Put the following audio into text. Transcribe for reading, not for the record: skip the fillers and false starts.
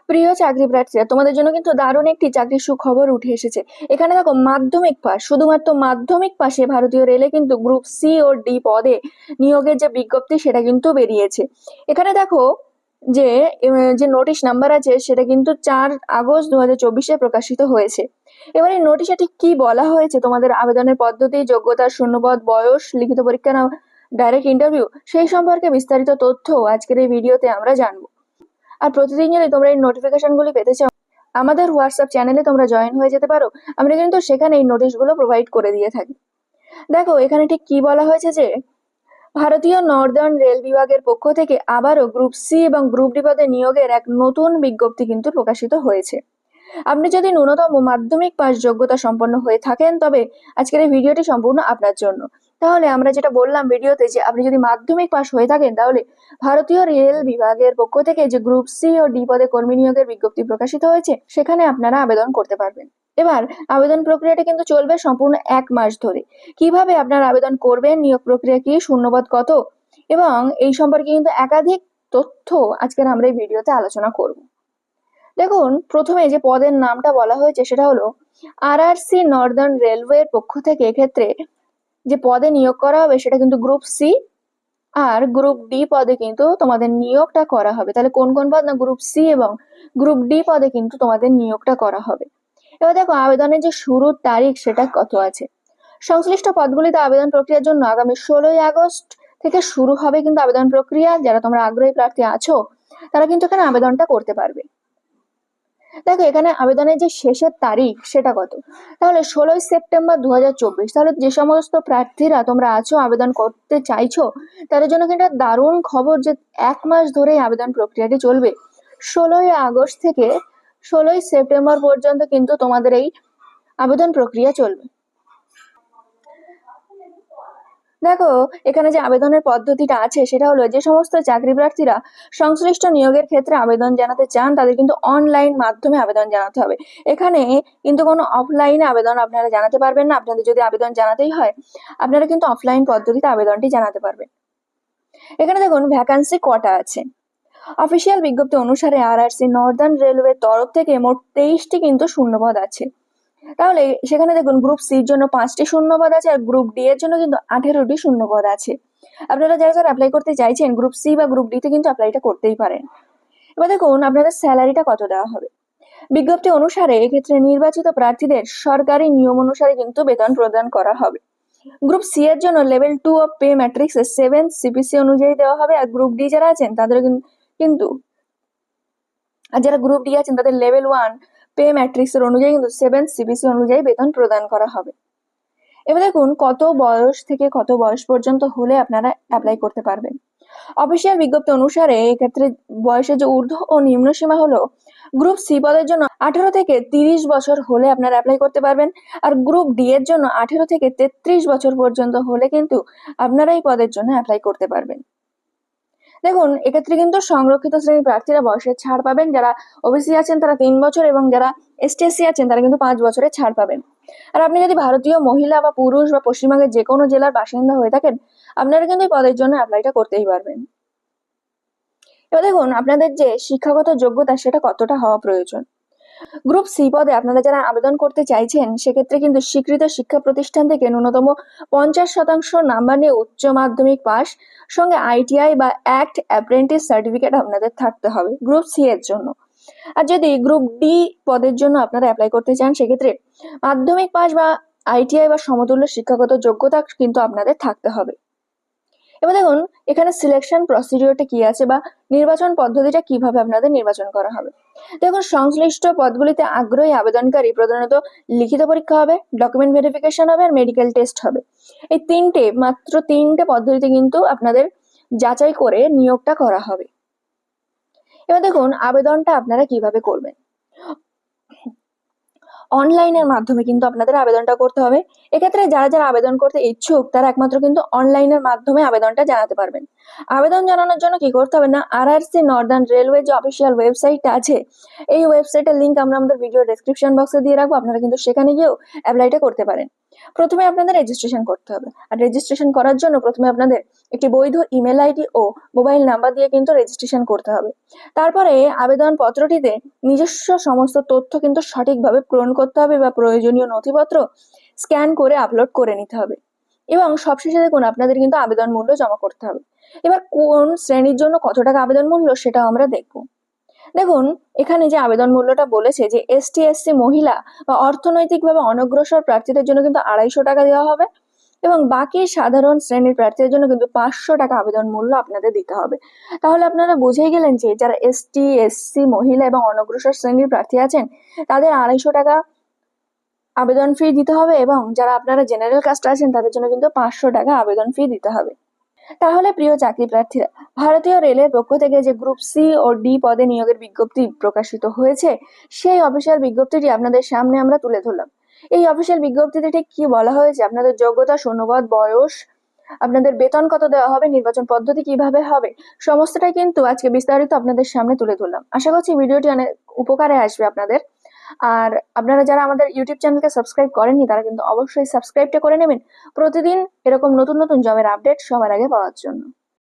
প্রিয় চাকরি প্রার্থীরা, তোমাদের জন্য কিন্তু দারুণ একটি চাকরির সুখবর উঠে এসেছে। এখানে দেখো, মাধ্যমিক পাস, শুধুমাত্র মাধ্যমিক পাশে ভারতীয় রেলে কিন্তু গ্রুপ সি ও ডি পদে নিয়োগের যে বিজ্ঞপ্তি সেটা কিন্তু বেরিয়েছে। এখানে দেখো যে যে নোটিশ নাম্বার আছে সেটা কিন্তু 4 আগস্ট 2024 প্রকাশিত হয়েছে। এবার এই নোটিশে ঠিক কি বলা হয়েছে, তোমাদের আবেদনের পদ্ধতি, যোগ্যতা, শূন্যপদ, বয়স, লিখিত পরীক্ষা না ডাইরেক্ট ইন্টারভিউ, সেই সম্পর্কে বিস্তারিত তথ্য আজকের এই ভিডিওতে আমরা জানবো। আর প্রতিদিন যদি তোমরা এই নোটিফিকেশন গুলি পেতে চাও, আমাদের হোয়াটসঅ্যাপ চ্যানেলে তোমরা জয়েন হয়ে যেতে পারো। আমরা কিন্তু সেখানে এই নোটিশগুলো প্রোভাইড করে দিয়ে থাকি। দেখো এখানে ঠিক কি বলা হয়েছে যে ভারতীয় নর্দার্ন রেল বিভাগের পক্ষ থেকে আবারও গ্রুপ সি এবং গ্রুপ ডি পদে নিয়োগের এক নতুন বিজ্ঞপ্তি কিন্তু প্রকাশিত হয়েছে। আপনি যদি ন্যূনতম মাধ্যমিক পাস যোগ্যতা সম্পন্ন হয়ে থাকেন, তবে আজকের এই ভিডিওটি সম্পূর্ণ আপনার জন্য। তাহলে আমরা যেটা বললাম ভিডিওতে, যে আপনি যদি মাধ্যমিক পাস হয়ে থাকেন, তাহলে ভারতীয় রেল বিভাগের পক্ষ থেকে যে গ্রুপ সি ও ডি পদে কর্মী নিয়োগের বিজ্ঞপ্তি প্রকাশিত হয়েছে, সেখানে আপনারা আবেদন করতে পারবেন। এবার আবেদন প্রক্রিয়াটি কিন্তু চলবে সম্পূর্ণ 1 মাস ধরে। কিভাবে আপনারা আবেদন করবেন, নিয়োগ প্রক্রিয়া কি, শূন্যপদ কত, এবং এই সম্পর্কে কিন্তু একাধিক তথ্য আজকের আমরা এই ভিডিওতে আলোচনা করব। দেখুন, প্রথমে যে পদের নামটা বলা হয়েছে সেটা হলো আরআরসি নর্দার্ন রেলওয়ের পক্ষ থেকে এক্ষেত্রে যে পদে নিয়োগ করা হবে সেটা কিন্তু গ্রুপ সি আর গ্রুপ ডি পদে কিন্তু তোমাদের নিয়োগটা করা হবে। তাহলে কোন কোন পদ না, গ্রুপ সি এবং গ্রুপ ডি পদে কিন্তু তোমাদের নিয়োগটা করা হবে। এবার দেখো আবেদনের যে শুরুর তারিখ সেটা কত আছে। সংশ্লিষ্ট পদগুলিতে আবেদন প্রক্রিয়ার জন্য আগামী 16 আগস্ট থেকে শুরু হবে কিন্তু আবেদন প্রক্রিয়া। যারা তোমরা আগ্রহী প্রার্থী আছো তারা কিন্তু এখানে আবেদনটা করতে পারবে। দেখো এখানে আবেদনের যে শেষের তারিখ সেটা কত, তাহলে 16 সেপ্টেম্বর 2024। তাহলে যে সমস্ত প্রার্থীরা তোমরা আছো, আবেদন করতে চাইছো, তাদের জন্য কিন্তু দারুণ খবর যে 1 মাস ধরে আবেদন প্রক্রিয়াটি চলবে। 16 আগস্ট থেকে 16 সেপ্টেম্বর পর্যন্ত কিন্তু তোমাদের এই আবেদন প্রক্রিয়া চলবে। দেখো এখানে যে আবেদনের পদ্ধতিটা আছে সেটা হলো, যে সমস্ত চাকরি প্রার্থীরা সংশ্লিষ্ট নিয়োগের ক্ষেত্রে আবেদন জানাতে চান তাদের কিন্তু অনলাইন মাধ্যমে আবেদন জানাতে হবে। এখানে কিন্তু কোনো অফলাইনে আবেদন আপনারা জানাতে পারবেন না। আপনাদের যদি আবেদন জানাতেই হয়, আপনারা কিন্তু অফলাইন পদ্ধতিতে আবেদনটি জানাতে পারবেন। এখানে দেখুন ভ্যাকান্সি কটা আছে। অফিসিয়াল বিজ্ঞপ্তি অনুসারে আরআরসি নর্দার্ন রেলওয়ের তরফ থেকে মোট 23টি কিন্তু শূন্যপদ আছে। তাহলে সেখানে দেখুন গ্রুপ সির জন্য 5টি শূন্যপদ আছে, আর গ্রুপ ডি এর জন্য কিন্তু 18টি শূন্যপদ আছে। আপনারা যারা যারা অ্যাপ্লাই করতে চাইছেন গ্রুপ সি বা গ্রুপ ডি তে কিন্তু অ্যাপ্লাইটা করতেই পারেন। এবার দেখুন আপনাদের স্যালারিটা কত দেওয়া হবে। বিজ্ঞপ্তি অনুসারে এক্ষেত্রে নির্বাচিত প্রার্থীদের সরকারি নিয়ম অনুসারে কিন্তু বেতন প্রদান করা হবে। গ্রুপ সি এর জন্য level 2 of pay matrix 7 CPC অনুযায়ী দেওয়া হবে, আর গ্রুপ ডি যারা আছেন তাদের কিন্তু আর যারা গ্রুপ ডি আছেন তাদের লেভেল 1 পে ম্যাট্রিক্সের অনুযায়ী কিন্তু 7 সিপিসি অনুযায়ী বেতন প্রদান করা হবে। এবার দেখুন কত বয়স থেকে কত বয়স পর্যন্ত হলে আপনারা অ্যাপ্লাই করতে পারবেন। অফিসিয়াল বিজ্ঞপ্তি অনুসারে এক্ষেত্রে বয়সের যে ঊর্ধ্ব ও নিম্ন সীমা হলো, গ্রুপ সি পদের জন্য 18 থেকে 30 বছর হলে আপনারা অ্যাপ্লাই করতে পারবেন, আর গ্রুপ ডি এর জন্য 18 থেকে 33 বছর পর্যন্ত হলে কিন্তু আপনারা এই পদের জন্য অ্যাপ্লাই করতে পারবেন। দেখুন এক্ষেত্রে কিন্তু সংরক্ষিত শ্রেণীর প্রার্থীরা বয়সের ছাড় পাবেন। যারা ওবিসি আছেন তারা 3 বছর, এবং যারা এসটি/এসসি আছেন তারা কিন্তু 5 বছরের ছাড় পাবেন। আর আপনি যদি ভারতীয় মহিলা বা পুরুষ বা পশ্চিমবঙ্গের যে কোনো জেলার বাসিন্দা হয়ে থাকেন, আপনারা কিন্তু এই পদের জন্য অ্যাপ্লাইটা করতেই পারবেন। এবার দেখুন আপনাদের যে শিক্ষাগত যোগ্যতা সেটা কতটা হওয়া প্রয়োজন। গ্রুপ সি পদে আপনারা যারা আবেদন করতে চাইছেন সেক্ষেত্রে কিন্তু স্বীকৃত শিক্ষা প্রতিষ্ঠান থেকে ন্যূনতম 50% নাম্বার নিয়ে উচ্চ মাধ্যমিক পাস, সঙ্গে আইটিআই বা অ্যাক্ট অ্যাপ্রেন্টিস সার্টিফিকেট আপনাদের থাকতে হবে গ্রুপ সি এর জন্য। আর যদি গ্রুপ ডি পদের জন্য আপনারা অ্যাপ্লাই করতে চান সেক্ষেত্রে মাধ্যমিক পাস বা আইটিআই বা সমতুল্য শিক্ষাগত যোগ্যতা কিন্তু আপনাদের থাকতে হবে। এবার দেখুন এখানে সিলেকশন প্রসিডিওরটা কি আছে, বা নির্বাচন পদ্ধতিটা কিভাবে আপনাদের নির্বাচন করা হবে। দেখুন সংশ্লিষ্ট পদগুলিতে আগ্রহী আবেদনকারী প্রধানত লিখিত পরীক্ষা হবে, ডকুমেন্ট ভেরিফিকেশন হবে, আর মেডিকেল টেস্ট হবে। এই মাত্র তিনটে পদ্ধতিতে কিন্তু আপনাদের যাচাই করে নিয়োগটা করা হবে। এবার দেখুন আবেদনটা আপনারা কিভাবে করবেন। অনলাইনের মাধ্যমে কিন্তু আপনাদের আবেদনটা করতে হবে। এক্ষেত্রে যারা যারা আবেদন করতে ইচ্ছুক তারা একমাত্র কিন্তু অনলাইনের মাধ্যমে আবেদনটা জানাতে পারবেন। আবেদন জানানোর জন্য কি করতে হবে না, আরআরসি নর্দার্ন রেলওয়ে যে অফিসিয়াল ওয়েবসাইটটা আছে, এই ওয়েবসাইটের লিঙ্ক আমরা আমাদের ভিডিও ডেসক্রিপশন বক্সে দিয়ে রাখবো। আপনারা কিন্তু সেখানে গিয়েও অ্যাপ্লাইটা করতে পারেন। প্রথমে আপনাদের রেজিস্ট্রেশন করতে হবে, আর রেজিস্ট্রেশন করার জন্য প্রথমে আপনাদের একটি বৈধ ইমেল আইডি ও মোবাইল নাম্বার দিয়ে কিন্তু রেজিস্ট্রেশন করতে হবে। তারপরে আবেদন পত্রটিতে নিজস্ব সমস্ত তথ্য কিন্তু সঠিকভাবে পূরণ করতে হবে বা প্রয়োজনীয় নথিপত্র স্ক্যান করে আপলোড করে নিতে হবে। এবং সবশেষে দেখুন আপনাদের কিন্তু আবেদন মূল্য জমা করতে হবে। এবার কোন শ্রেণীর জন্য কত টাকা আবেদন মূল্য সেটাও আমরা দেখবো। দেখুন এখানে যে আবেদন মূল্যটা বলেছে যে এসটি এসসি মহিলা বা অর্থনৈতিকভাবে অনগ্রসর প্রার্থীদের জন্য কিন্তু 250 টাকা দেওয়া হবে, এবং বাকি সাধারণ শ্রেণীর প্রার্থীদের জন্য কিন্তু 500 টাকা আবেদন মূল্য আপনাদের দিতে হবে। তাহলে আপনারা বুঝেই গেলেন যে যারা এসটি এসসি মহিলা এবং অনগ্রসর শ্রেণীর প্রার্থী আছেন তাদের 250 টাকা আবেদন ফি দিতে হবে, এবং যারা আপনারা জেনারেল কাস্ট আছেন তাদের জন্য কিন্তু 500 টাকা আবেদন ফি দিতে হবে। তাহলে প্রিয় চাকরি প্রার্থীরা, ভারতীয় রেলের পক্ষ থেকে যে গ্রুপ সি ও ডি পদে নিয়োগের বিজ্ঞপ্তি প্রকাশিত হয়েছে সেই অফিসিয়াল বিজ্ঞপ্তিটি আপনাদের সামনে আমরা তুলে ধরলাম। এই অফিসিয়াল বিজ্ঞপ্তিতে ঠিক কি বলা হয়েছে, আপনাদের যোগ্যতা, শূন্যপদ, বয়স, আপনাদের বেতন কত দেওয়া হবে, নির্বাচন পদ্ধতি কিভাবে হবে, সমস্তটাই কিন্তু আজকে বিস্তারিত আপনাদের সামনে তুলে ধরলাম। আশা করছি ভিডিওটি অনেক উপকারে আসবে আপনাদের। আর আপনারা যারা আমাদের ইউটিউব চ্যানেলকে সাবস্ক্রাইব করেননি তারা কিন্তু অবশ্যই সাবস্ক্রাইবটা করে নেবেন প্রতিদিন এরকম নতুন নতুন জবের আপডেট সবার আগে পাওয়ার জন্য।